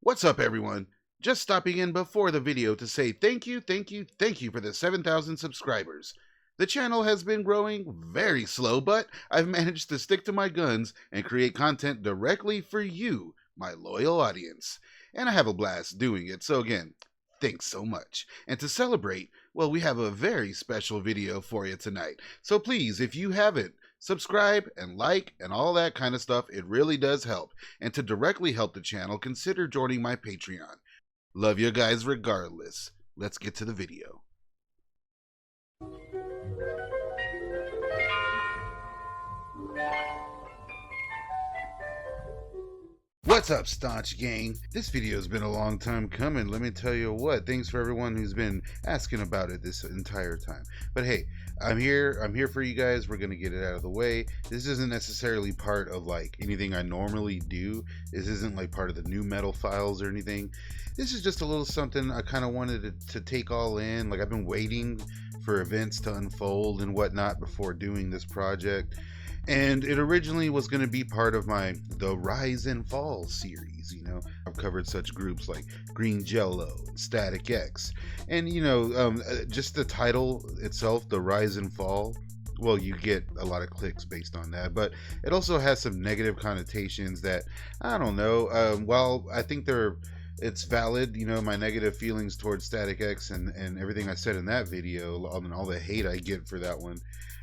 What's up, everyone? Just stopping in before the video to say thank you for the 7,000 subscribers. The channel has been growing very slow, but I've managed to stick to my guns and create content directly for you, my loyal audience. And I have a blast doing it, so again, thanks so much. And to celebrate, well, we have a very special video for you tonight. So please, if you haven't, subscribe and like and all that kind of stuff. It really does help. And to directly help the channel, consider joining my Patreon. Love you guys regardless. Let's get to the video. What's up, staunch gang? This video has been a long time coming. Let me tell you what. Thanks for everyone who's been asking about it this entire time. But hey, I'm here for you guys. We're gonna get it out of the way. This isn't necessarily part of like anything I normally do. This isn't like part of the new metal files or anything. This is just a little something I kind of wanted to take all in. Like, I've been waiting for events to unfold and whatnot before doing this project. And it originally was going to be part of my The Rise and Fall series. You know, I've covered such groups like Green Jello, Static X, and just the title itself, The Rise and Fall. Well, you get a lot of clicks based on that, but it also has some negative connotations that I don't know. While I think it's valid, you know, my negative feelings towards Static X and everything I said in that video, and all the hate I get for that one.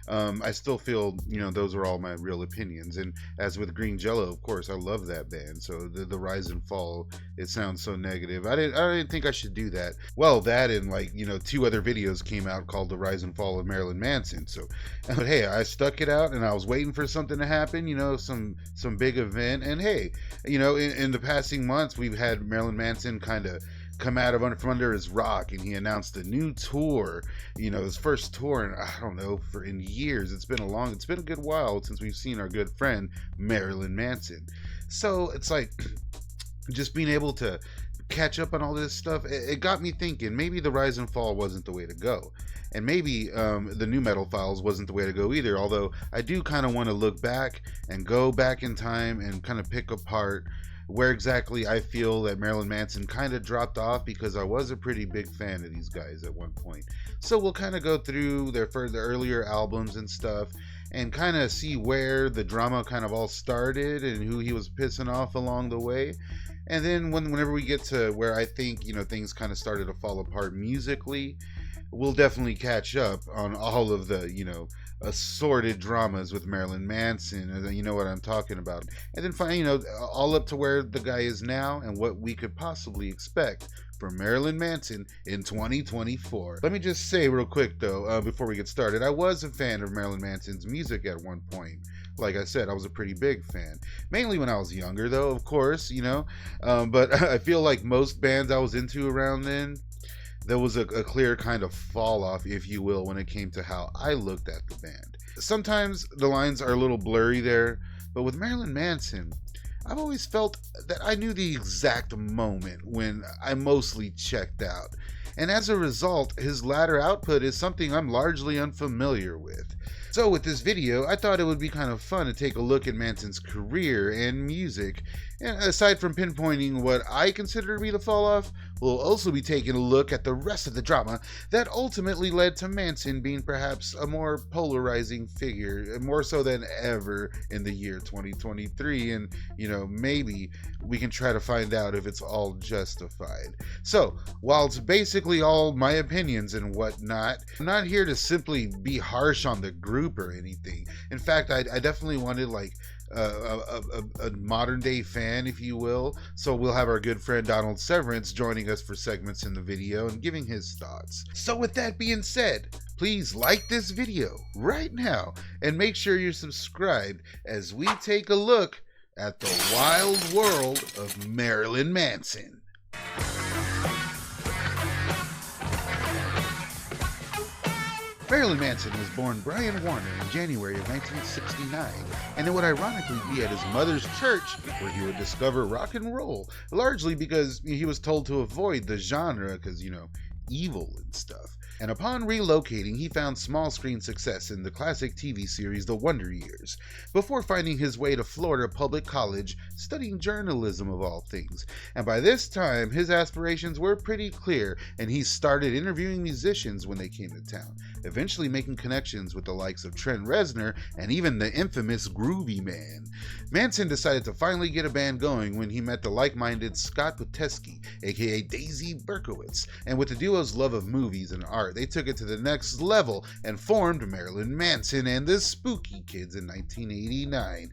I still feel, you know, those are all my real opinions. And as with Green Jello, of course, I love that band. So the Rise and Fall, it sounds so negative. I didn't think I should do that. Well, that and like, you know, 2 other videos came out called The Rise and Fall of Marilyn Manson. So, but hey, I stuck it out and I was waiting for something to happen, you know, some big event. And hey, you know, in the passing months, we've had Marilyn Manson kind of come out from under his rock, and he announced a new tour, you know, his first tour in, I don't know, in years. It's been a good while since we've seen our good friend Marilyn Manson. So it's like just being able to catch up on all this stuff, it got me thinking maybe the Rise and Fall wasn't the way to go, and maybe the new metal files wasn't the way to go either, although I do kind of want to look back and go back in time and kind of pick apart where exactly I feel that Marilyn Manson kind of dropped off, because I was a pretty big fan of these guys at one point. So we'll kind of go through their earlier albums and stuff and kind of see where the drama kind of all started and who he was pissing off along the way. And then whenever we get to where I think, you know, things kind of started to fall apart musically, we'll definitely catch up on all of the, you know, assorted dramas with Marilyn Manson, and you know what I'm talking about. And then finally, you know, all up to where the guy is now and what we could possibly expect from Marilyn Manson in 2024. Let me just say real quick though, before we get started, I was a fan of Marilyn Manson's music at one point. Like I said, I was a pretty big fan. Mainly when I was younger though, of course, you know. But I feel like most bands I was into around then, there was a clear kind of fall off, if you will, when it came to how I looked at the band. Sometimes the lines are a little blurry there, but with Marilyn Manson, I've always felt that I knew the exact moment when I mostly checked out. And as a result, his latter output is something I'm largely unfamiliar with. So with this video, I thought it would be kind of fun to take a look at Manson's career and music. And aside from pinpointing what I consider to be the fall off, we'll also be taking a look at the rest of the drama that ultimately led to Manson being perhaps a more polarizing figure, more so than ever in the year 2023. And, you know, maybe we can try to find out if it's all justified. So, while it's basically all my opinions and whatnot, I'm not here to simply be harsh on the group or anything. In fact, I definitely wanted like a modern day fan, if you will. So we'll have our good friend Donald Severance joining us for segments in the video and giving his thoughts. So with that being said, please like this video right now and make sure you're subscribed as we take a look at the wild world of Marilyn Manson. Marilyn Manson was born Brian Warner in January of 1969, and it would ironically be at his mother's church where he would discover rock and roll, largely because he was told to avoid the genre because, you know, evil and stuff. And upon relocating, he found small screen success in the classic TV series The Wonder Years, before finding his way to Florida Public College, studying journalism of all things. And by this time, his aspirations were pretty clear, and he started interviewing musicians when they came to town, eventually making connections with the likes of Trent Reznor and even the infamous Groovy Man. Manson decided to finally get a band going when he met the like-minded Scott Witesky, aka Daisy Berkowitz, and with the duo's love of movies and art, they took it to the next level and formed MARILYN Manson and the Spooky Kids in 1989.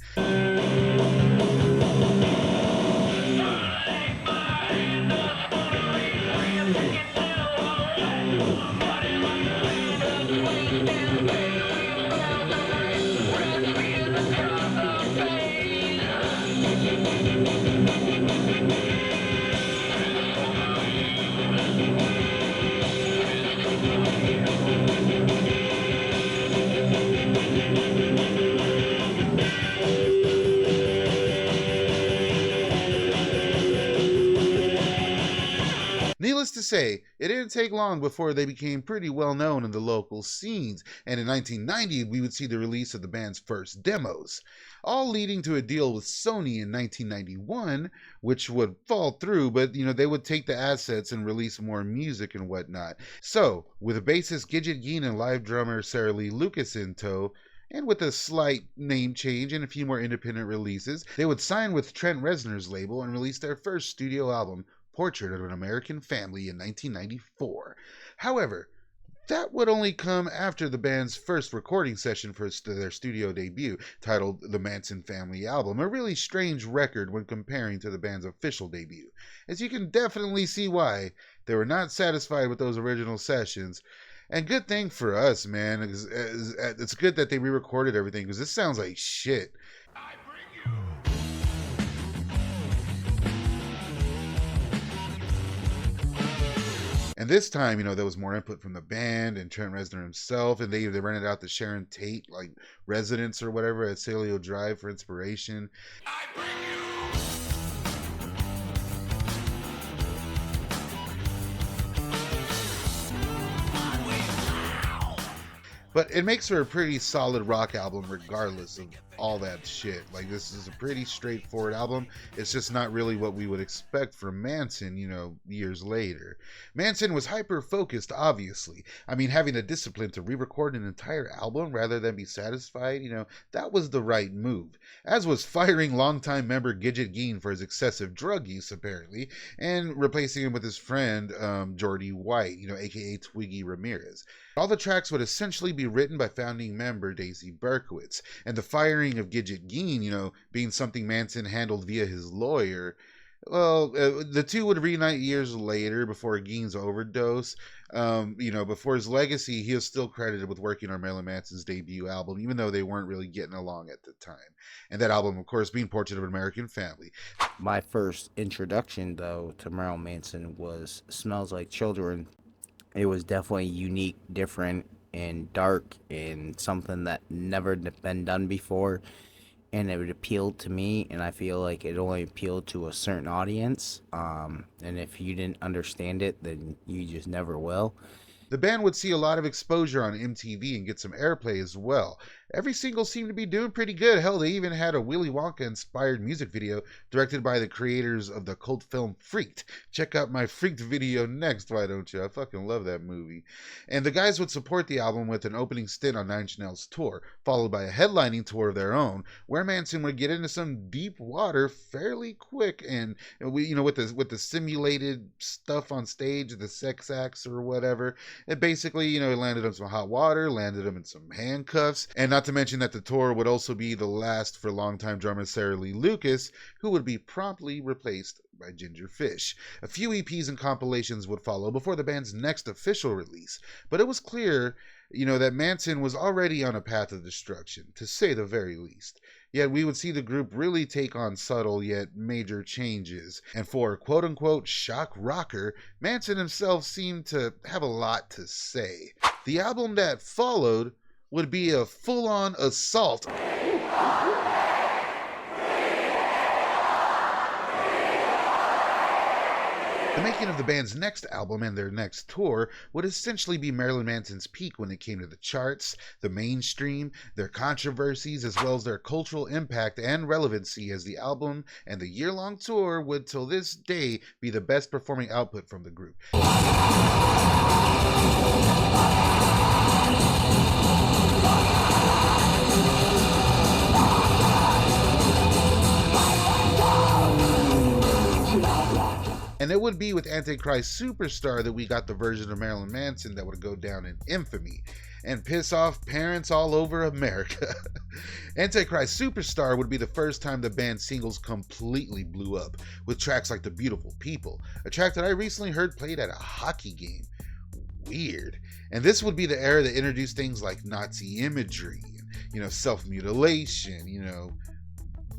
Needless to say, it didn't take long before they became pretty well known in the local scenes, and in 1990 we would see the release of the band's first demos, all leading to a deal with Sony in 1991, which would fall through, but they would take the assets and release more music and whatnot. So, with bassist Gidget Gein and live drummer Sarah Lee Lucas in tow, and with a slight name change and a few more independent releases, they would sign with Trent Reznor's label and release their first studio album, Portrait of an American Family, in 1994. However, that would only come after the band's first recording session for their studio debut, titled The Manson Family Album, a really strange record when comparing to the band's official debut. As you can definitely see why, they were not satisfied with those original sessions. And good thing for us, man. It's good that they re-recorded everything, because this sounds like shit. And this time, there was more input from the band and Trent Reznor himself, and they rented out the Sharon Tate residence or whatever at Salio Drive for inspiration. I bring you. But it makes for a pretty solid rock album regardless of all that shit. This is a pretty straightforward album. It's just not really what we would expect from Manson, years later. Manson was hyper-focused, obviously. Having the discipline to re-record an entire album rather than be satisfied, that was the right move. As was firing longtime member Gidget Gein for his excessive drug use, apparently, and replacing him with his friend, Jordy White, aka Twiggy Ramirez. All the tracks would essentially be written by founding member Daisy Berkowitz, and the firing of Gidget Gein, being something Manson handled via his lawyer. Well, the two would reunite years later before Gein's overdose. Before his legacy, he is still credited with working on Marilyn Manson's debut album, even though they weren't really getting along at the time. And that album, of course, being Portrait of an American Family. My first introduction, though, to Marilyn Manson was Smells Like Children. It was definitely unique, different, and dark, and something that never been done before. And it appealed to me, and I feel like it only appealed to a certain audience. And if you didn't understand it, then you just never will. The band would see a lot of exposure on MTV and get some airplay as well. Every single seemed to be doing pretty good. Hell, they even had a Willy Wonka-inspired music video directed by the creators of the cult film Freaked. Check out my Freaked video next, why don't you? I fucking love that movie. And the guys would support the album with an opening stint on Nine Inch Nails' tour, followed by a headlining tour of their own, where Manson would get into some deep water fairly quick, and with the simulated stuff on stage, the sex acts or whatever. It basically, it landed him some hot water, landed him in some handcuffs, and not to mention that the tour would also be the last for longtime drummer Sarah Lee Lucas, who would be promptly replaced by Ginger Fish. A few EPs and compilations would follow before the band's next official release, but it was clear, that Manson was already on a path of destruction, to say the very least. Yet we would see the group really take on subtle yet major changes, and for quote-unquote shock rocker, Manson himself seemed to have a lot to say. The album that followed would be a full-on assault The making of the band's next album and their next tour would essentially be Marilyn Manson's peak when it came to the charts, the mainstream, their controversies, as well as their cultural impact and relevancy, as the album and the year-long tour would till this day be the best performing output from the group. And it would be with Antichrist Superstar that we got the version of Marilyn Manson that would go down in infamy and piss off parents all over America. Antichrist Superstar would be the first time the band's singles completely blew up, with tracks like The Beautiful People, a track that I recently heard played at a hockey game. Weird. And this would be the era that introduced things like Nazi imagery, self-mutilation,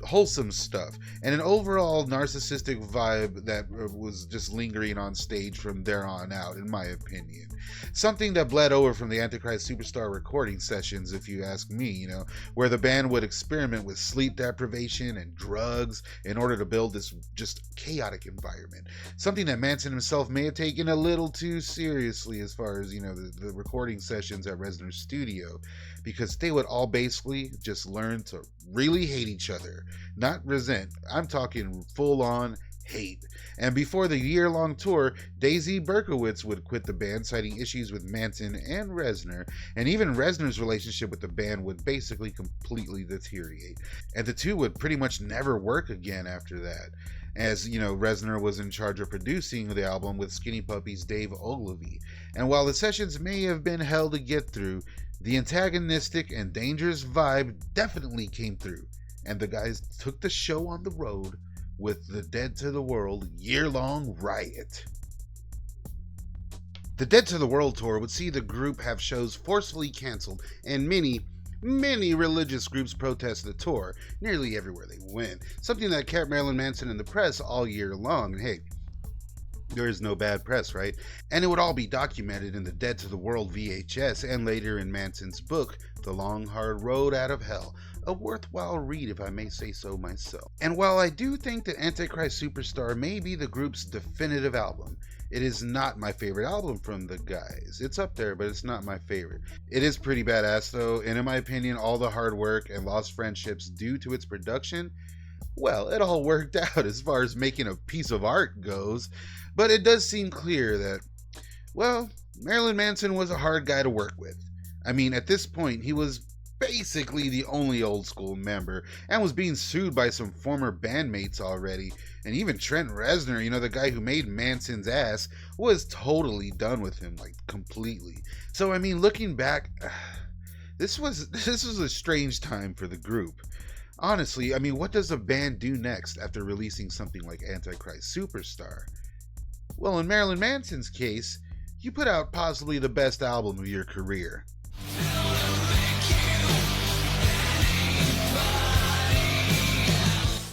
wholesome stuff, and an overall narcissistic vibe that was just lingering on stage from there on out, in my opinion. Something that bled over from the Antichrist Superstar recording sessions, if you ask me, where the band would experiment with sleep deprivation and drugs in order to build this just chaotic environment. Something that Manson himself may have taken a little too seriously as far as, the recording sessions at Reznor's studio, because they would all basically just learn to really hate each other. Not resent. I'm talking full-on hate. And before the year-long tour, Daisy Berkowitz would quit the band, citing issues with Manson and Reznor, and even Reznor's relationship with the band would basically completely deteriorate. And the two would pretty much never work again after that. As, Reznor was in charge of producing the album with Skinny Puppy's Dave Ogilvy. And while the sessions may have been hell to get through, the antagonistic and dangerous vibe definitely came through, and the guys took the show on the road with the Dead to the World year-long riot. The Dead to the World tour would see the group have shows forcefully canceled, and many religious groups protest the tour nearly everywhere they went, something that kept Marilyn Manson in the press all year long. And hey, there is no bad press, right? And it would all be documented in the Dead to the World VHS and later in Manson's book, The Long Hard Road Out of Hell, a worthwhile read if I may say so myself. And while I do think that Antichrist Superstar may be the group's definitive album, it is not my favorite album from the guys. It's up there, but it's not my favorite. It is pretty badass though, and in my opinion, all the hard work and lost friendships due to its production, well, it all worked out as far as making a piece of art goes. But it does seem clear that, well, Marilyn Manson was a hard guy to work with. I mean, at this point, he was basically the only old school member and was being sued by some former bandmates already. And even Trent Reznor, the guy who made Manson's ass, was totally done with him, like completely. So, I mean, looking back, this was a strange time for the group. Honestly, I mean, what does a band do next after releasing something like Antichrist Superstar? Well, in Marilyn Manson's case, you put out possibly the best album of your career.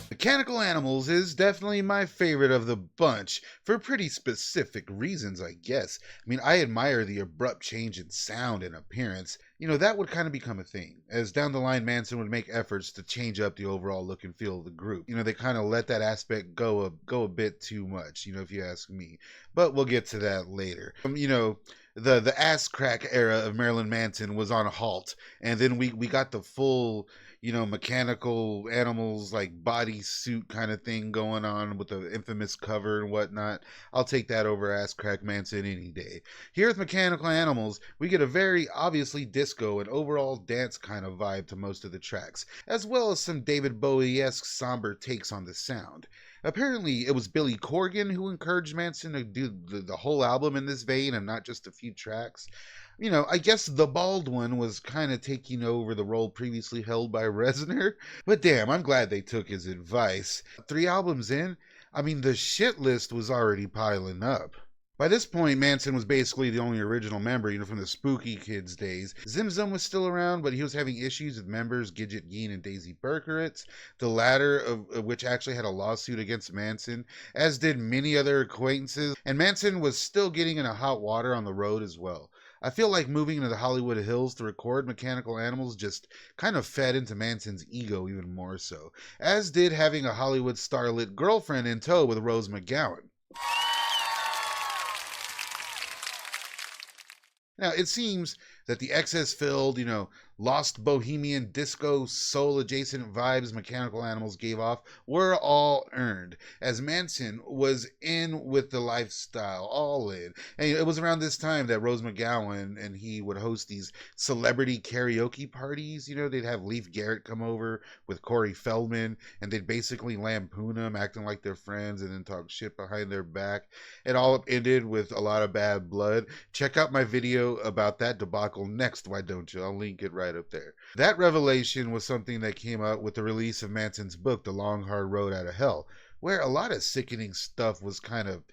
Mechanical Animals is definitely my favorite of the bunch, for pretty specific reasons, I guess. I mean, I admire the abrupt change in sound and appearance. That would kind of become a thing, as down the line Manson would make efforts to change up the overall look and feel of the group. They kind of let that aspect go a bit too much, if you ask me. But we'll get to that later. The ass crack era of Marilyn Manson was on a halt, and then we got the full mechanical animals like bodysuit kind of thing going on with the infamous cover and whatnot. I'll take that over Ass Crack Manson any day. Here with Mechanical Animals, we get a very obviously disco and overall dance kind of vibe to most of the tracks, as well as some David Bowie-esque somber takes on the sound. Apparently, it was Billy Corgan who encouraged Manson to do the whole album in this vein and not just a few tracks. I guess the bald one was kind of taking over the role previously held by Reznor. But damn, I'm glad they took his advice. 3 albums in, I mean, the shit list was already piling up. By this point, Manson was basically the only original member, from the Spooky Kids days. Zim Zum was still around, but he was having issues with members Gidget Gein and Daisy Berkowitz, the latter of which actually had a lawsuit against Manson, as did many other acquaintances, and Manson was still getting into hot water on the road as well. I feel like moving into the Hollywood Hills to record Mechanical Animals just kind of fed into Manson's ego even more so, as did having a Hollywood starlet girlfriend in tow with Rose McGowan. Now, it seems that the excess filled, lost bohemian disco soul adjacent vibes Mechanical Animals gave off were all earned, as Manson was in with the lifestyle, all in. And it was around this time that Rose McGowan and he would host these celebrity karaoke parties. They'd have Leif Garrett come over with Corey Feldman, and they'd basically lampoon them, acting like they're friends, and then talk shit behind their back. It all ended with a lot of bad blood. Check out my video about that debacle next, why don't you? I'll link it right up there. That revelation was something that came out with the release of Manson's book, The Long Hard Road Out of Hell, where a lot of sickening stuff was kind of,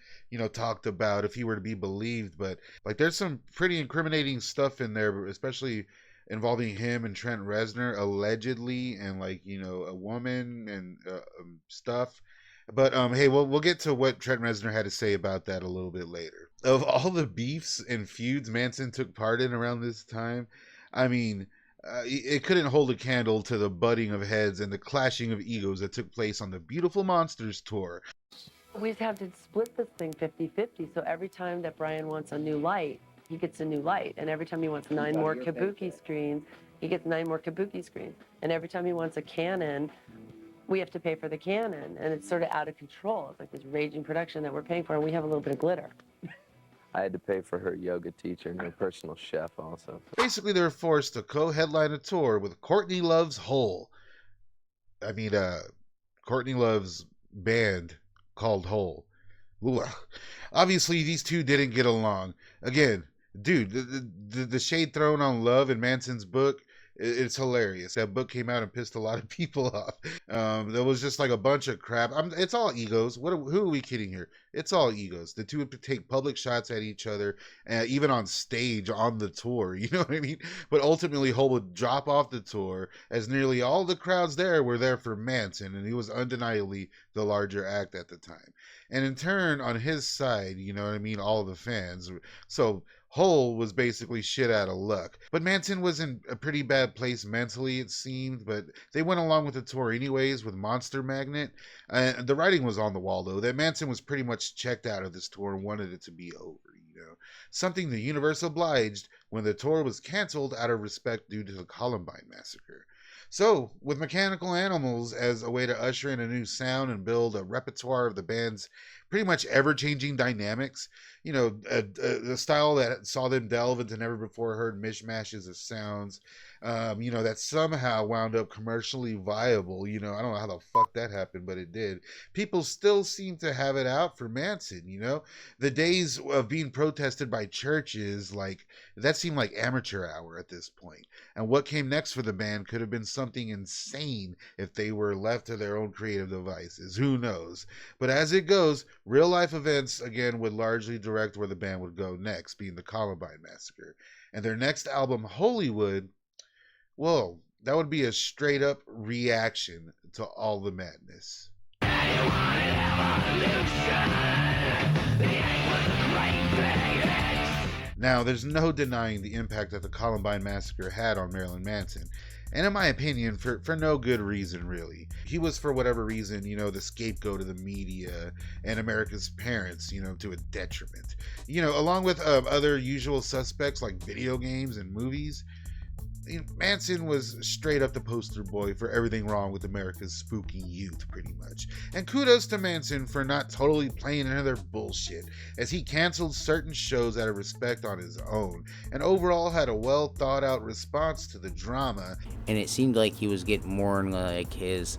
talked about if he were to be believed. But like, there's some pretty incriminating stuff in there, especially involving him and Trent Reznor allegedly, and like, a woman and stuff. But hey, we'll get to what Trent Reznor had to say about that a little bit later. Of all the beefs and feuds Manson took part in around this time, I mean, it couldn't hold a candle to the butting of heads and the clashing of egos that took place on the Beautiful Monsters tour. We have to split this thing 50-50, so every time that Brian wants a new light, he gets a new light. And every time he wants 9 more kabuki screens, he gets 9 more kabuki screens. And every time he wants a cannon, we have to pay for the cannon. And it's sort of out of control. It's like this raging production that we're paying for, and we have a little bit of glitter. I had to pay for her yoga teacher and her personal chef also. Basically, they were forced to co-headline a tour with Courtney Love's Hole. I mean, Courtney Love's band called Hole. Ooh. Obviously, these two didn't get along. Again, dude, the shade thrown on Love in Manson's book, it's hilarious. That book came out and pissed a lot of people off. There was just like a bunch of crap. It's all egos. Who are we kidding here? It's all egos. The two would take public shots at each other, even on stage on the tour. You know what I mean? But ultimately, Hole would drop off the tour, as nearly all the crowds there were there for Manson, and he was undeniably the larger act at the time. And in turn, on his side, you know what I mean, all the fans. So Hole was basically shit out of luck. But Manson was in a pretty bad place mentally, it seemed, but they went along with the tour anyways with Monster Magnet. The writing was on the wall, though, that Manson was pretty much checked out of this tour and wanted it to be over, something the universe obliged when the tour was canceled out of respect due to the Columbine massacre. So, with Mechanical Animals as a way to usher in a new sound and build a repertoire of the band's pretty much ever-changing dynamics, a style that saw them delve into never-before-heard mishmashes of sounds, that somehow wound up commercially viable. I don't know how the fuck that happened, but it did. People still seem to have it out for Manson, The days of being protested by churches, that seemed like amateur hour at this point. And what came next for the band could have been something insane if they were left to their own creative devices. Who knows? But as it goes, real-life events, again, would largely direct where the band would go next, being the Columbine Massacre. And their next album, Hollywood, well, that would be a straight-up reaction to all the madness. Now, there's no denying the impact that the Columbine Massacre had on Marilyn Manson. And in my opinion, for no good reason, really. He was, for whatever reason, the scapegoat of the media and America's parents, to a detriment. Along with other usual suspects like video games and movies, Manson was straight up the poster boy for everything wrong with America's spooky youth, pretty much. And kudos to Manson for not totally playing into their bullshit, as he canceled certain shows out of respect on his own, and overall had a well thought out response to the drama. And it seemed like he was getting more in like his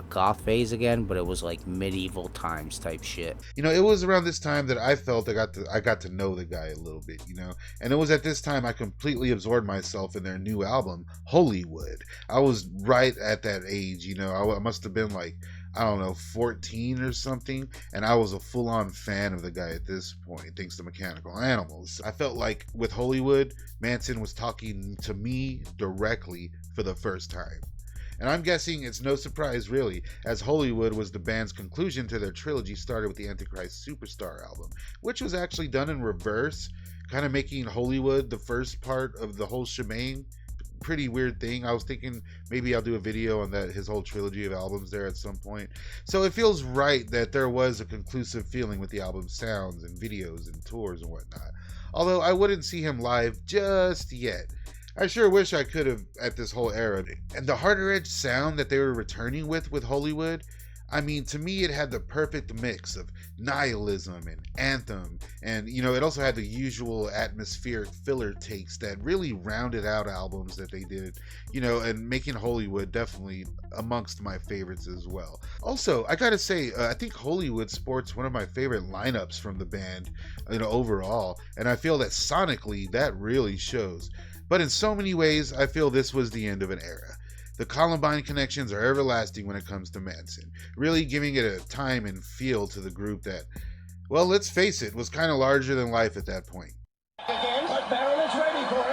goth phase again, but it was like medieval times type shit. It was around this time that I felt I got to know the guy a little bit, and it was at this time I completely absorbed myself in their new album, Hollywood. I was right at that age, I must have been like, I don't know, 14 or something, and I was a full-on fan of the guy at this point, thanks to Mechanical Animals. I felt like with Hollywood, Manson was talking to me directly for the first time. And I'm guessing it's no surprise, really, as Hollywood was the band's conclusion to their trilogy started with the Antichrist Superstar album, which was actually done in reverse, kind of making Hollywood the first part of the whole shebang, pretty weird thing. I was thinking maybe I'll do a video on that, his whole trilogy of albums there at some point. So it feels right that there was a conclusive feeling with the album's sounds and videos and tours and whatnot. Although I wouldn't see him live just yet. I sure wish I could have at this whole era. And the harder edge sound that they were returning with Hollywood, I mean, to me, it had the perfect mix of nihilism and anthem. And, you know, it also had the usual atmospheric filler takes that really rounded out albums that they did, you know, and making Hollywood definitely amongst my favorites as well. Also, I gotta say, I think Hollywood sports one of my favorite lineups from the band, you know, overall. And I feel that sonically, that really shows. But in so many ways, I feel this was the end of an era. The Columbine connections are everlasting when it comes to Manson, really giving it a time and feel to the group that, well, let's face it, was kind of larger than life at that point. Again, but Baron is ready for him.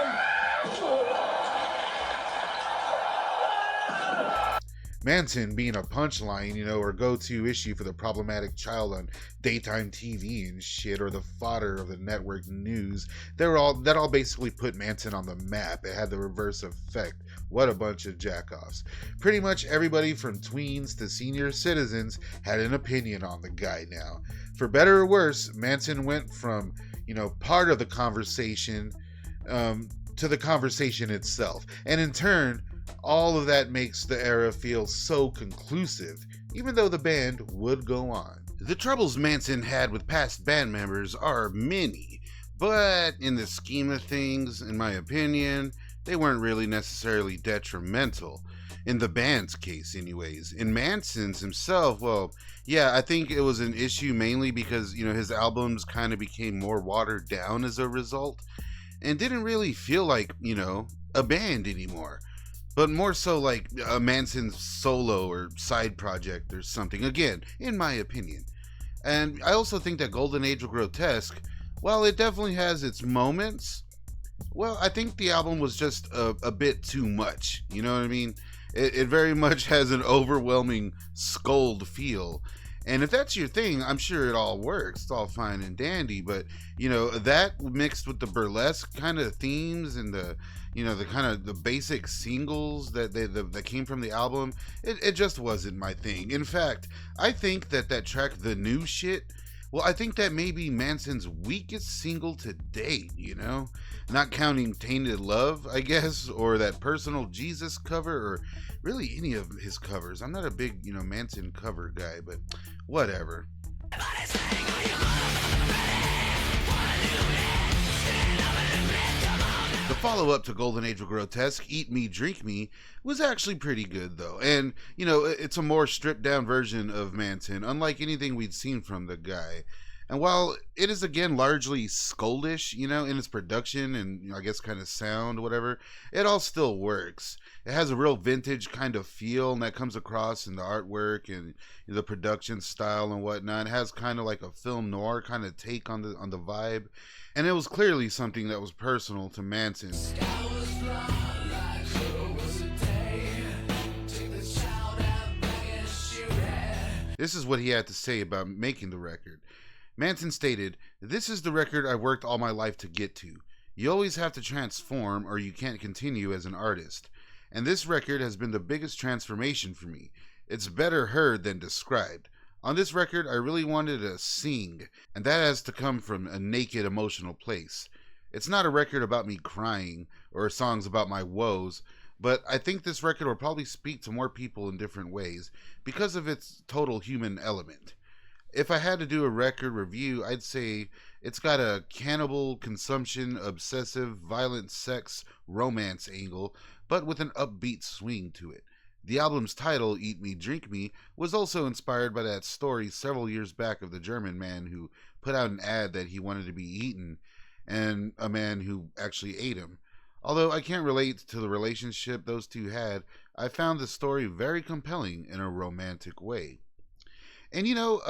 Manson being a punchline, you know, or go-to issue for the problematic child on daytime TV and shit, or the fodder of the network news, that all basically put Manson on the map. It had the reverse effect. What a bunch of jackoffs. Pretty much everybody from tweens to senior citizens had an opinion on the guy now. For better or worse, Manson went from, you know, part of the conversation to the conversation itself. And in turn, all of that makes the era feel so conclusive, even though the band would go on. The troubles Manson had with past band members are many, but in the scheme of things, in my opinion, they weren't really necessarily detrimental. In the band's case, anyways. In Manson's himself, well, yeah, I think it was an issue mainly because, you know, his albums kind of became more watered down as a result, and didn't really feel like, you know, a band anymore. But more so like a Manson's solo or side project or something, again, in my opinion. And I also think that Golden Age of Grotesque, while it definitely has its moments, well, I think the album was just a bit too much, you know what I mean? It very much has an overwhelming scold feel. And if that's your thing, I'm sure it all works. It's all fine and dandy. But, you know, that mixed with the burlesque kind of themes and the, you know, the kind of the basic singles that came from the album, it just wasn't my thing. In fact, I think that track, The New Shit, well, I think that may be Manson's weakest single to date, you know? Not counting Tainted Love, I guess, or that Personal Jesus cover, or really any of his covers. I'm not a big, you know, Manson cover guy, but whatever. The follow-up to Golden Age of Grotesque, Eat Me, Drink Me, was actually pretty good, though. And, you know, it's a more stripped-down version of Manson, unlike anything we'd seen from the guy. And while it is, again, largely scoldish, you know, in its production and, you know, I guess kind of sound, whatever, it all still works. It has a real vintage kind of feel, and that comes across in the artwork and the production style and whatnot. It has kind of like a film noir kind of take on the vibe. And it was clearly something that was personal to Manson. This is what he had to say about making the record. Manson stated, "This is the record I worked all my life to get to. You always have to transform or you can't continue as an artist. And this record has been the biggest transformation for me. It's better heard than described. On this record, I really wanted to sing, and that has to come from a naked emotional place. It's not a record about me crying or songs about my woes, but I think this record will probably speak to more people in different ways because of its total human element. If I had to do a record review, I'd say it's got a cannibal, consumption, obsessive, violent sex, romance angle, but with an upbeat swing to it. The album's title, Eat Me, Drink Me, was also inspired by that story several years back of the German man who put out an ad that he wanted to be eaten, and a man who actually ate him. Although I can't relate to the relationship those two had, I found the story very compelling in a romantic way. And you know,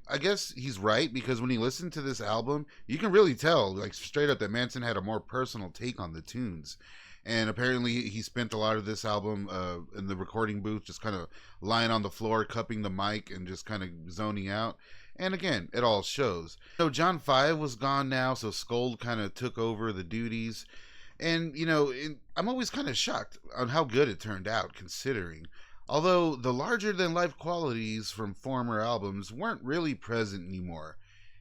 I guess he's right, because when you listen to this album, you can really tell, like straight up, that Manson had a more personal take on the tunes. And apparently he spent a lot of this album in the recording booth, just kind of lying on the floor, cupping the mic, and just kind of zoning out. And again, it all shows. So John 5 was gone now, so Scold kind of took over the duties. And, I'm always kind of shocked on how good it turned out, considering. Although the larger than life qualities from former albums weren't really present anymore.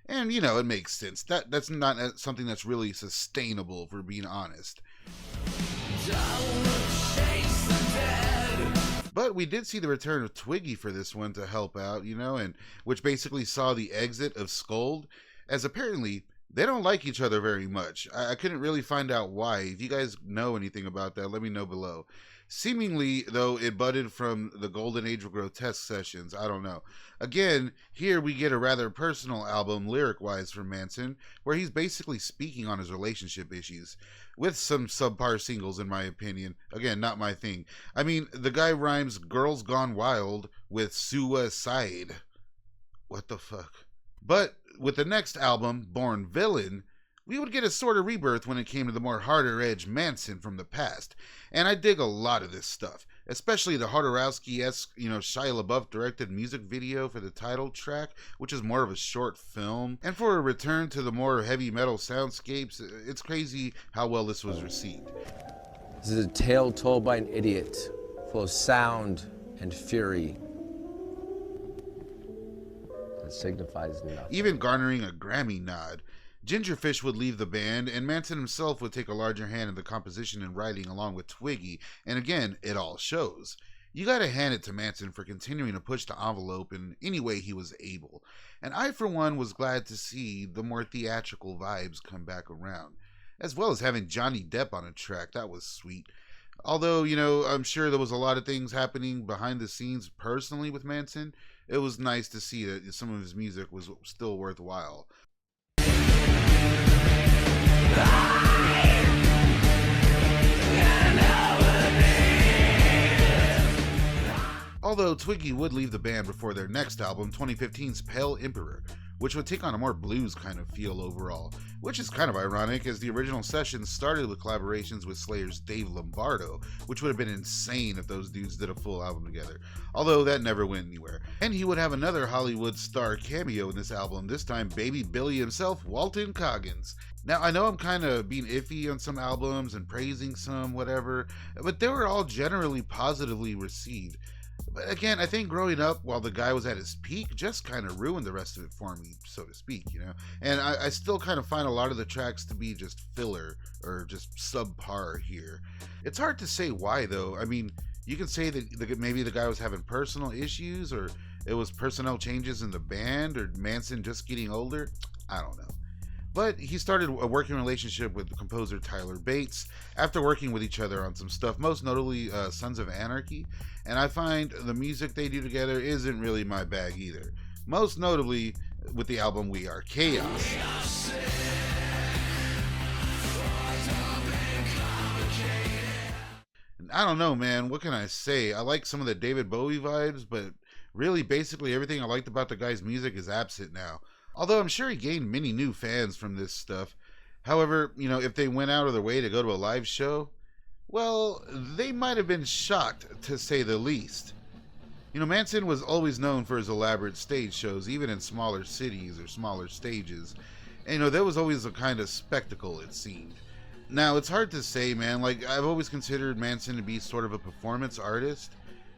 And, it makes sense. That's not something that's really sustainable, for being honest. But we did see the return of Twiggy for this one to help out, and which basically saw the exit of Scold, as apparently they don't like each other very much. I couldn't really find out why. If you guys know anything about that, let me know below. Seemingly, though, it budded from the Golden Age of Grotesque sessions. I don't know. Again, here we get a rather personal album, lyric-wise, from Manson, where he's basically speaking on his relationship issues, with some subpar singles, in my opinion. Again, not my thing. I mean, the guy rhymes Girls Gone Wild with suicide. What the fuck? But with the next album, Born Villain, we would get a sort of rebirth when it came to the more harder edge Manson from the past. And I dig a lot of this stuff, especially the Jodorowsky-esque, Shia LaBeouf directed music video for the title track, which is more of a short film. And for a return to the more heavy metal soundscapes, it's crazy how well this was received. This is a tale told by an idiot, full of sound and fury. That signifies nothing. Even garnering a Grammy nod. Gingerfish would leave the band, and Manson himself would take a larger hand in the composition and writing along with Twiggy, and again, it all shows. You gotta hand it to Manson for continuing to push the envelope in any way he was able, and I for one was glad to see the more theatrical vibes come back around, as well as having Johnny Depp on a track. That was sweet. Although, I'm sure there was a lot of things happening behind the scenes personally with Manson, it was nice to see that some of his music was still worthwhile. Although Twiggy would leave the band before their next album, 2015's Pale Emperor, which would take on a more blues kind of feel overall, which is kind of ironic as the original sessions started with collaborations with Slayer's Dave Lombardo, which would have been insane if those dudes did a full album together, although that never went anywhere. And he would have another Hollywood star cameo in this album, this time Baby Billy himself, Walton Goggins. Now, I know I'm kind of being iffy on some albums and praising some, whatever, but they were all generally positively received. But again, I think growing up while the guy was at his peak just kind of ruined the rest of it for me, so to speak, And I still kind of find a lot of the tracks to be just filler or just subpar here. It's hard to say why, though. I mean, you can say that maybe the guy was having personal issues, or it was personnel changes in the band, or Manson just getting older. I don't know. But he started a working relationship with the composer Tyler Bates after working with each other on some stuff, most notably Sons of Anarchy. And I find the music they do together isn't really my bag either. Most notably with the album We Are Chaos. I don't know, man. What can I say? I like some of the David Bowie vibes, but really basically everything I liked about the guy's music is absent now. Although I'm sure he gained many new fans from this stuff. However, if they went out of their way to go to a live show, well, they might have been shocked, to say the least. Manson was always known for his elaborate stage shows, even in smaller cities or smaller stages. And, there was always a kind of spectacle, it seemed. Now, it's hard to say, man. Like, I've always considered Manson to be sort of a performance artist.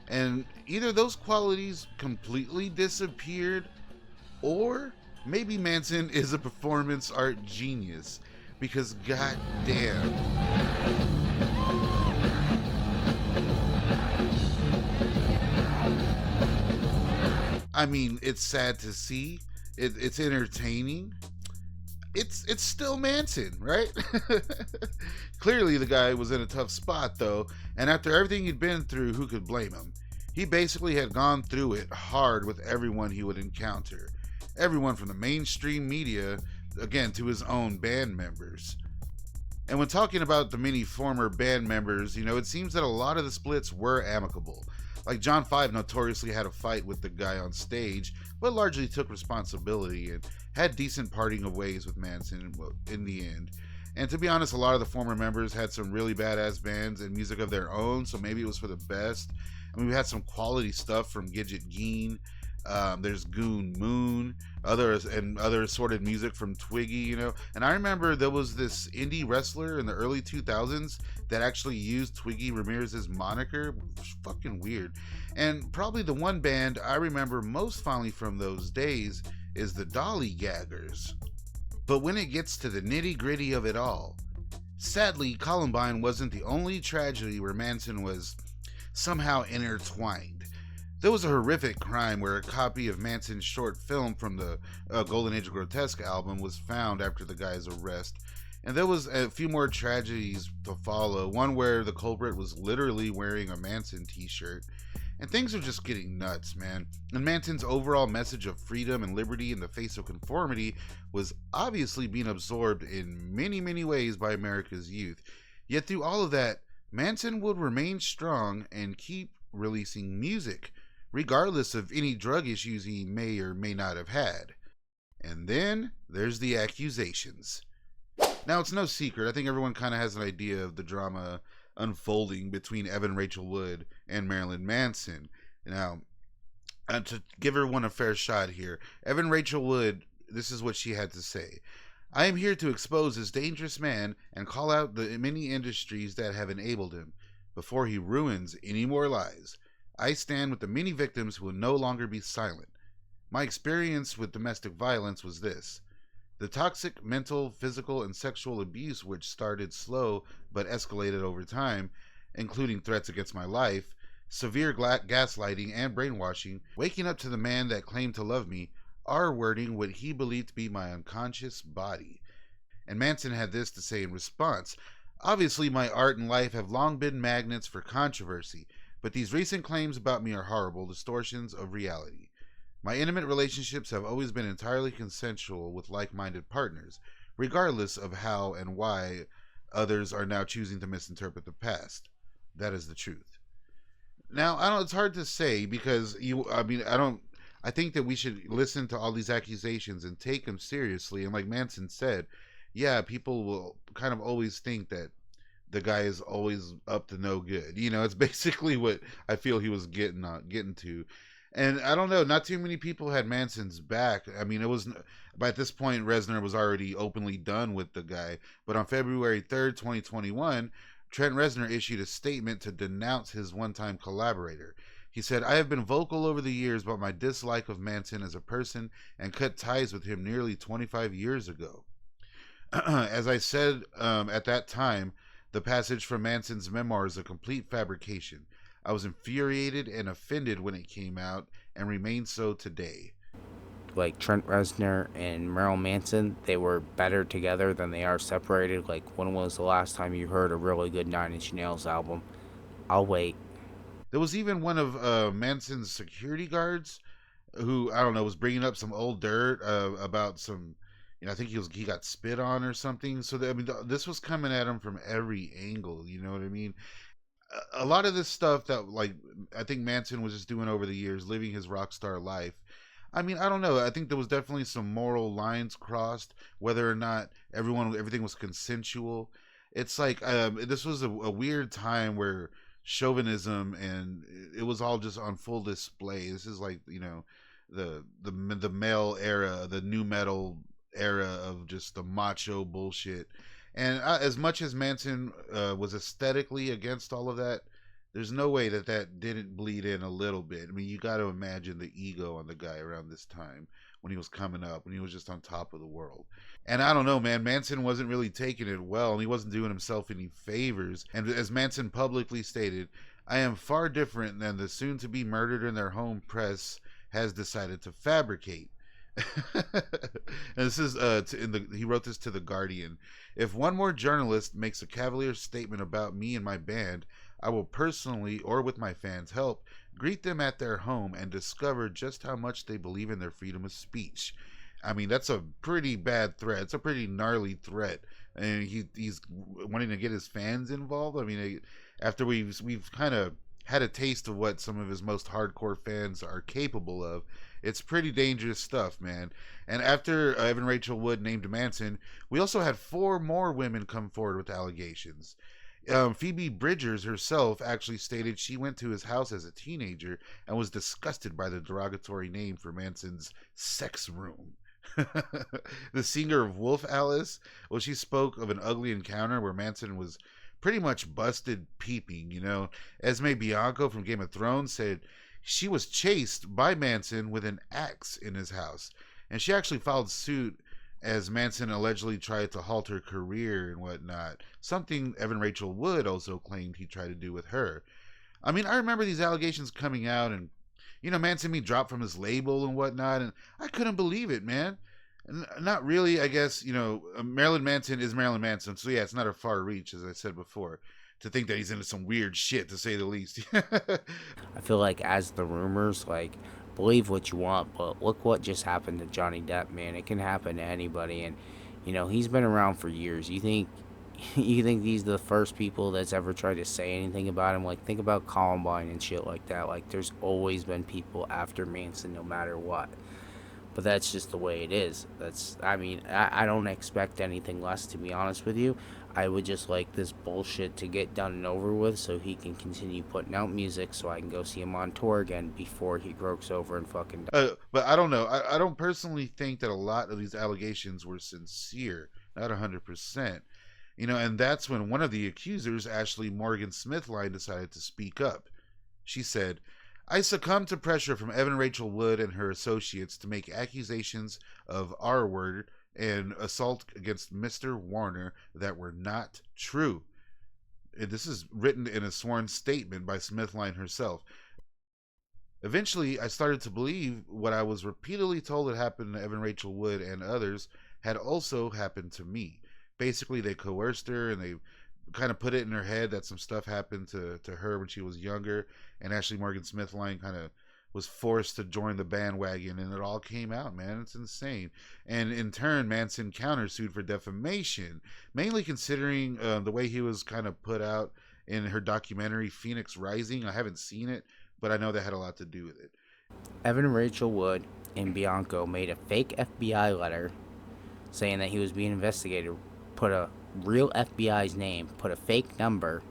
And either those qualities completely disappeared, or maybe Manson is a performance art genius, because goddamn. I mean, it's sad to see. It's entertaining. It's still Manson, right? Clearly the guy was in a tough spot, though, and after everything he'd been through, who could blame him? He basically had gone through it hard with everyone he would encounter. Everyone from the mainstream media, again, to his own band members. And when talking about the many former band members, it seems that a lot of the splits were amicable. Like John 5 notoriously had a fight with the guy on stage, but largely took responsibility and had decent parting of ways with Manson in the end. And to be honest, a lot of the former members had some really badass bands and music of their own, so maybe it was for the best. I mean, we had some quality stuff from Gidget Geen, There's Goon Moon, other assorted music from Twiggy, you know. And I remember there was this indie wrestler in the early 2000s that actually used Twiggy Ramirez's moniker. Fucking weird. And probably the one band I remember most fondly from those days is the Dolly Gaggers. But when it gets to the nitty-gritty of it all, sadly, Columbine wasn't the only tragedy where Manson was somehow intertwined. There was a horrific crime where a copy of Manson's short film from the Golden Age of Grotesque album was found after the guy's arrest. And there was a few more tragedies to follow, one where the culprit was literally wearing a Manson t-shirt. And things are just getting nuts, man. And Manson's overall message of freedom and liberty in the face of conformity was obviously being absorbed in many, many ways by America's youth. Yet through all of that, Manson would remain strong and keep releasing music, regardless of any drug issues he may or may not have had. And then there's the accusations. Now, it's no secret, I think everyone kind of has an idea of the drama unfolding between Evan Rachel Wood and Marilyn Manson. Now, to give everyone a fair shot here, Evan Rachel Wood, this is what she had to say. I am here to expose this dangerous man and call out the many industries that have enabled him before he ruins any more lives. I stand with the many victims who will no longer be silent. My experience with domestic violence was this. The toxic mental, physical, and sexual abuse which started slow but escalated over time, including threats against my life, severe gaslighting and brainwashing, waking up to the man that claimed to love me, R-wording what he believed to be my unconscious body. And Manson had this to say in response. Obviously, my art and life have long been magnets for controversy, but these recent claims about me are horrible distortions of reality. My intimate relationships have always been entirely consensual with like-minded partners, regardless of how and why others are now choosing to misinterpret the past. That is the truth. Now, it's hard to say because I think that we should listen to all these accusations and take them seriously. And like Manson said, yeah, people will kind of always think that the guy is always up to no good. You know, it's basically what I feel he was getting to. And I don't know, not too many people had Manson's back. I mean, it was, by this point, Reznor was already openly done with the guy. But on February 3rd, 2021, Trent Reznor issued a statement to denounce his one-time collaborator. He said, I have been vocal over the years about my dislike of Manson as a person and cut ties with him nearly 25 years ago. As I said at that time, the passage from Manson's memoir is a complete fabrication. I was infuriated and offended when it came out and remain so today. Like Trent Reznor and Marilyn Manson, they were better together than they are separated. Like, when was the last time you heard a really good Nine Inch Nails album? I'll wait. There was even one of Manson's security guards who, I don't know, was bringing up some old dirt about some, I think he got spit on or something. So this was coming at him from every angle. You know what I mean? A lot of this stuff that, like, I think Manson was just doing over the years, living his rock star life. I mean, I don't know. I think there was definitely some moral lines crossed, whether or not everything was consensual. It's like this was a weird time where chauvinism and it was all just on full display. This is like, the male era, the new metal era of just the macho bullshit. And as much as Manson was aesthetically against all of that, there's no way that didn't bleed in a little bit. I mean, you got to imagine the ego on the guy around this time when he was coming up, when he was just on top of the world. And I don't know, man, Manson wasn't really taking it well, and he wasn't doing himself any favors. And as Manson publicly stated, I am far different than the soon-to-be murdered in their home press has decided to fabricate. And this is he wrote this to The Guardian. If one more journalist makes a cavalier statement about me and my band, I will personally, or with my fans' help, greet them at their home and discover just how much they believe in their freedom of speech. I mean, that's a pretty bad threat. It's a pretty gnarly threat, and he's wanting to get his fans involved. I mean, after we've kind of had a taste of what some of his most hardcore fans are capable of, it's pretty dangerous stuff, man. And after Evan Rachel Wood named Manson, we also had 4 more women come forward with allegations. Phoebe Bridgers herself actually stated she went to his house as a teenager and was disgusted by the derogatory name for Manson's sex room. The singer of Wolf Alice, well, she spoke of an ugly encounter where Manson was pretty much busted peeping. Esme Bianco from Game of Thrones said she was chased by Manson with an axe in his house, and she actually filed suit as Manson allegedly tried to halt her career and whatnot, something Evan Rachel Wood also claimed he tried to do with her. I mean, I remember these allegations coming out, and Manson being dropped from his label and whatnot, and I couldn't believe it, man. Not really, I guess. Marilyn Manson is Marilyn Manson, so yeah, it's not a far reach, as I said before, to think that he's into some weird shit, to say the least. I feel like as the rumors, like, believe what you want, but look what just happened to Johnny Depp, man. It can happen to anybody, and he's been around for years. You think these are the first people that's ever tried to say anything about him? Like, think about Columbine and shit like that. Like, there's always been people after Manson, no matter what. But that's just the way it is. I don't expect anything less, to be honest with you. I would just like this bullshit to get done and over with so he can continue putting out music so I can go see him on tour again before he croaks over and fucking but I don't know. I don't personally think that a lot of these allegations were sincere, not 100%. And that's when one of the accusers, Ashley Morgan Smithline, decided to speak up. She said, "I succumbed to pressure from Evan Rachel Wood and her associates to make accusations of R-word and assault against Mr. Warner that were not true." This is written in a sworn statement by Smithline herself. "Eventually, I started to believe what I was repeatedly told had happened to Evan Rachel Wood and others had also happened to me. Basically, they coerced her and they kind of put it in her head that some stuff happened to her when she was younger, and Ashley Morgan Smithline kind of was forced to join the bandwagon, and it all came out, man. It's insane." And in turn, Manson countersued for defamation, mainly considering the way he was kind of put out in her documentary Phoenix Rising. I haven't seen it, but I know that had a lot to do with it. Evan Rachel Wood and Bianco made a fake FBI letter saying that he was being investigated, put a real FBI's name, put a fake number,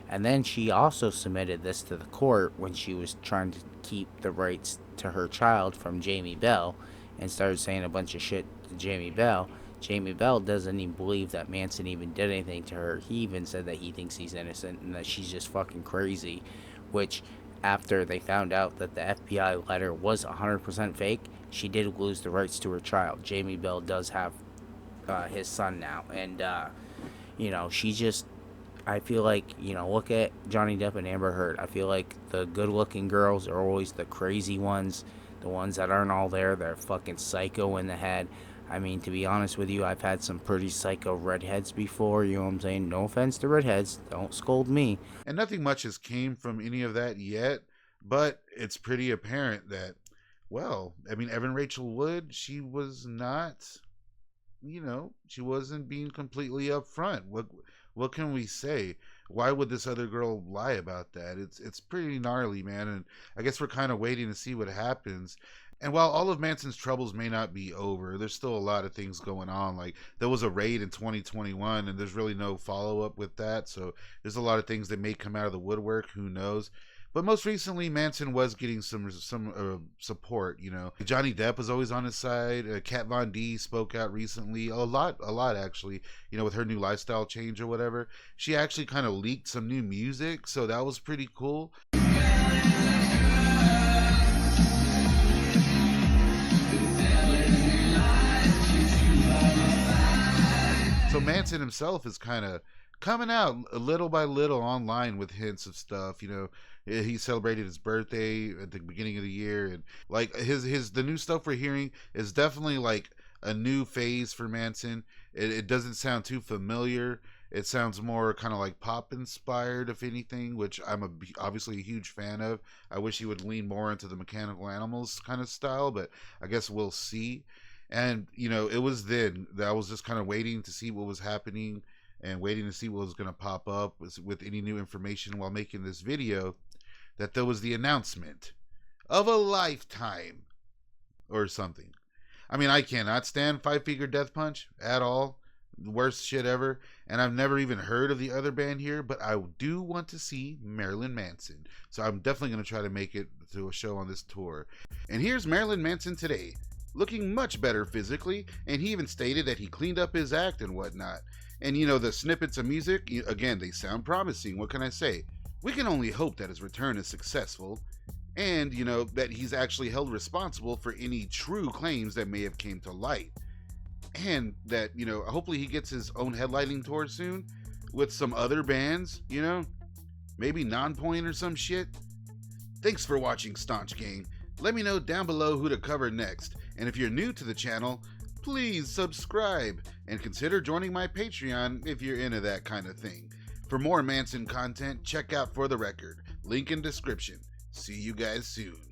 and then she also submitted this to the court when she was trying to keep the rights to her child from Jamie Bell, and started saying a bunch of shit to Jamie Bell. Jamie Bell doesn't even believe that Manson even did anything to her. He even said that he thinks he's innocent and that she's just fucking crazy, which after they found out that the FBI letter was 100% fake, she did lose the rights to her child. Jamie Bell does have his son now, and she just, I feel like, look at Johnny Depp and Amber Heard. I feel like the good looking girls are always the crazy ones, the ones that aren't all there. They're fucking psycho in the head. I mean, to be honest with you, I've had some pretty psycho redheads before, you know what I'm saying? No offense to redheads, don't scold me. And nothing much has came from any of that yet, but it's pretty apparent that, well, I mean, Evan Rachel Wood, she was not, she wasn't being completely upfront. What can we say? Why would this other girl lie about that? It's pretty gnarly, man, and I guess we're kind of waiting to see what happens. And while all of Manson's troubles may not be over, there's still a lot of things going on. Like, there was a raid in 2021, and there's really no follow-up with that, so there's a lot of things that may come out of the woodwork. Who knows? But most recently, Manson was getting some support. Johnny Depp was always on his side. Kat Von D spoke out recently, a lot actually. With her new lifestyle change or whatever, she actually kind of leaked some new music, so that was pretty cool. So Manson himself is kind of coming out little by little online with hints of stuff. He celebrated his birthday at the beginning of the year, and like the new stuff we're hearing is definitely like a new phase for Manson. It doesn't sound too familiar. It sounds more kind of like pop inspired, if anything, which I'm obviously a huge fan of. I wish he would lean more into the Mechanical Animals kind of style, but I guess we'll see. And it was then that I was just kind of waiting to see what was happening and waiting to see what was going to pop up with any new information while making this video, that there was the announcement of a lifetime or something. I mean, I cannot stand Five Finger Death Punch at all. worst shit ever, and I've never even heard of the other band here, but I do want to see Marilyn Manson, so I'm definitely going to try to make it to a show on this tour. And here's Marilyn Manson today, looking much better physically, and he even stated that he cleaned up his act and whatnot. And you know, the snippets of music, again, they sound promising. What can I say? We can only hope that his return is successful, and you know, that he's actually held responsible for any true claims that may have came to light. And that, you know, hopefully he gets his own headlining tour soon with some other bands, you know, maybe Nonpoint or some shit. Thanks for watching, Staunch Gang. Let me know down below who to cover next, and if you're new to the channel, please subscribe and consider joining my Patreon if you're into that kind of thing. For more Manson content, check out For the Record, link in description. See you guys soon.